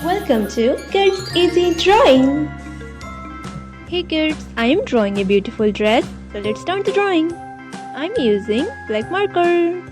Welcome to Kids Easy Drawing. Hey kids, I am drawing a beautiful dress. So let's start the drawing. I'm using black marker.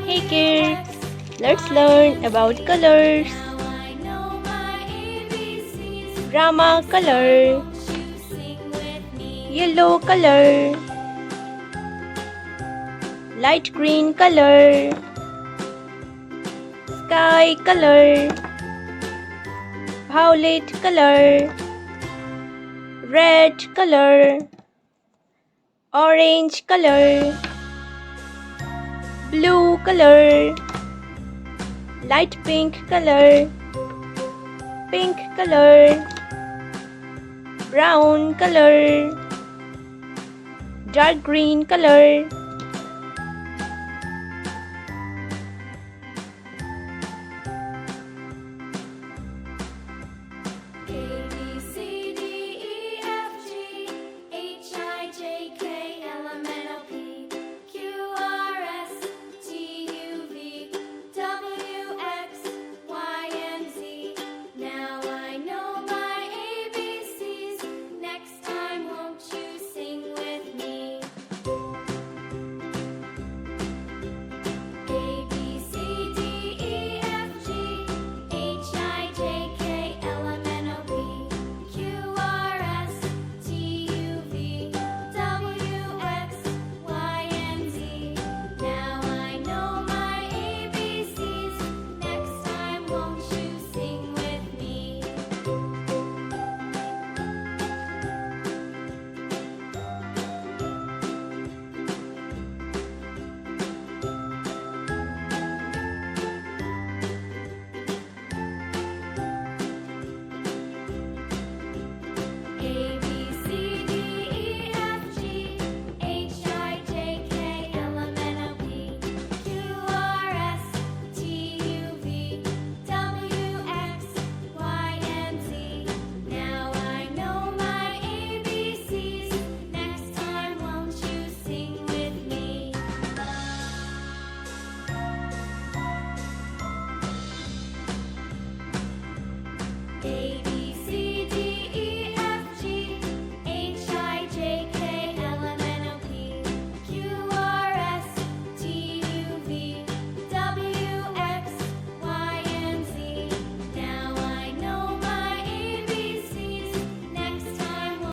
Hey kids, let's learn about colors. Drama color, yellow color, light green color, sky color, violet color, red color, orange color, blue color, light pink color, pink color, brown color, dark green color,